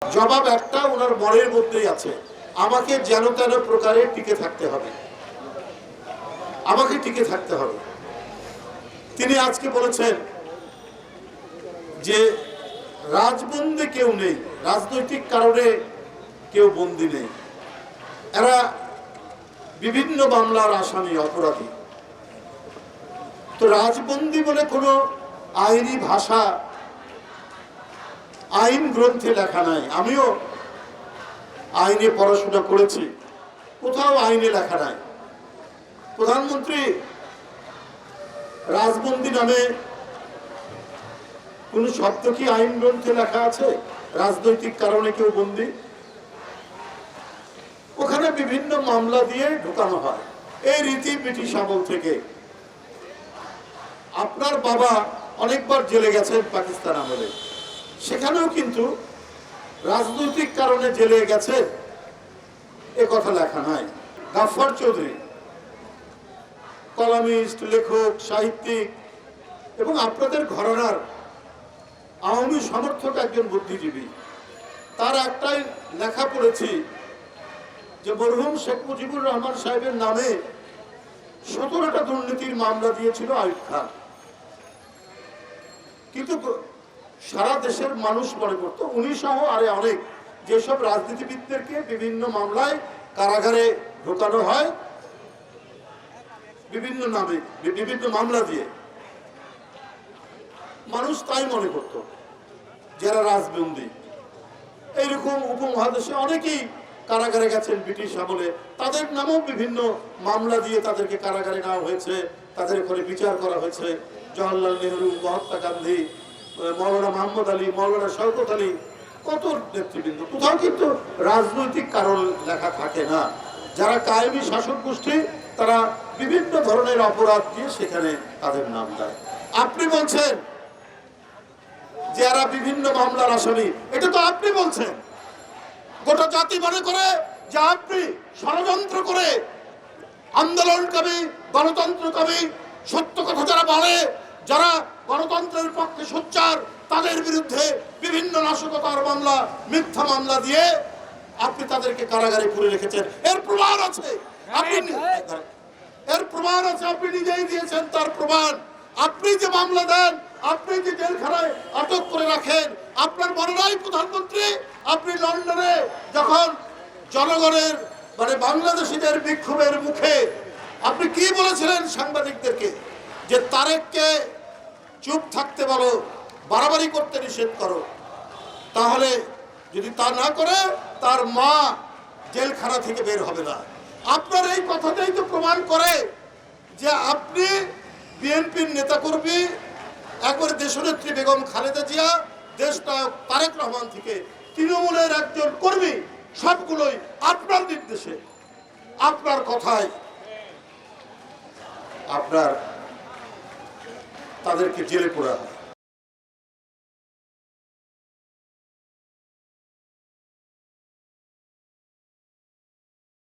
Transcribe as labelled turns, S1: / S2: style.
S1: জবাব একটা, ওনার মনের মধ্যেই আছে, আমাকে যেন তেন প্রকারে টিকে থাকতে হবে, আমাকে টিকে থাকতে হবে। তিনি আজকে বলেছেন যে রাজবন্দী কেউ নেই, রাজনৈতিক কারণে কেউ বন্দী নেই, এরা বিভিন্ন মামলার আসামি, অপরাধী। তো রাজবন্দী বলে কোনো আইনি ভাষা আইন গ্রন্থে লেখা নাই। আমিও আইনে পড়াশোনা করেছি, কোথাও আইনে লেখা নাই। প্রধানমন্ত্রী রাজবন্দী নামে কোন শব্দ কি আইন গ্রন্থে লেখা আছে? রাজনৈতিক কারণে কেউ বন্দী, ওখানে বিভিন্ন মামলা দিয়ে ঢোকানো হয়। এই রীতি ব্রিটিশ আমল থেকে। আপনার বাবা অনেকবার জেলে গেছেন পাকিস্তান আমলে, সেখানেও কিন্তু রাজনৈতিক কারণে জেলে গেছে এ কথা লেখা নাই। গাফফার চৌধুরী কলামিস্ট, লেখক, সাহিত্যিক এবং আপনাদের ঘরানার আওয়ামী সমর্থক একজন বুদ্ধিজীবী। তার একটাই লেখা পড়েছি যে মরহুম শেখ মুজিবুর রহমান সাহেবের নামে 17টা দুর্নীতির মামলা দিয়েছিল আইয়ুব খান। কিন্তু সারা দেশের মানুষ মনে করতো উনি সহ আরে অনেক যেসব রাজনীতিবিদদেরকে বিভিন্ন মামলায় কারাগারে ঢোকানো হয় বিভিন্ন নামে, বিভিন্ন মামলা দিয়ে, মানুষ তাই মনে করত যারা রাজবন্দী। এইরকম উপমহাদেশে অনেকেই কারাগারে গেছেন ব্রিটিশ আমলে, তাদের নামেও বিভিন্ন মামলা দিয়ে তাদেরকে কারাগারে নেওয়া হয়েছে, তাদের উপরে বিচার করা হয়েছে। জওহরলাল নেহরু, মহাত্মা গান্ধী, মৌলানা মোহাম্মদ আলী, মৌলানা শওকত আলী, কত নেতৃবৃন্দ। কোথাও কিন্তু রাজনৈতিক কারণ লেখা থাকে না। যারা কায়েমি শাসক গোষ্ঠী তারা বিভিন্ন ধরনের অপরাধ দিয়ে সেখানে তাদের নাম দেয়। আপনি বলছেন যে এরা বিভিন্ন মামলার আসামি, এটা তো আপনি বলছেন। গোটা জাতি মনে করে যে আপনি ষড়যন্ত্র করে আন্দোলনকামী, গণতন্ত্রকামী, সত্য কথা যারা বলে, যারা গণতন্ত্রের পক্ষে সোচ্চার, তাদের বিরুদ্ধে বিভিন্ন নাশকতার মামলা, মিথ্যা মামলা দিয়ে আপনি তাদেরকে কারাগারে পুরে রেখেছেন। এর প্রমাণ আছে, এর প্রমাণ আছে, আপনি নিজেই দিয়েছেন তার প্রমাণ। আপনি যে মামলা দেন, আপনি যে জেলখানায় আটক করে রাখেন, আপনার মনে নাই প্রধানমন্ত্রী আপনি লন্ডনে যখন জনগণের মানে বাংলাদেশিদের বিক্ষোভের মুখে আপনি কি বলেছিলেন সাংবাদিকদেরকে? যে তারেককে চুপ থাকতে বলো, বাড়াবাড়ি করতে নিষেধ করো, তাহলে যদি তা না করে তার মা জেলখানা থেকে বের হবে না। আপনার এই কথাটাই তো প্রমাণ করে যে আপনি বিএনপির নেতাকর্মী, একবারে দেশনেত্রী বেগম খালেদা জিয়া, দেশনায়ক তারেক রহমান থেকে তৃণমূলের একজন কর্মী, সবগুলোই আপনার নির্দেশে, আপনার কথায় আপনার তাদেরকে জেলে পোড়া হয়।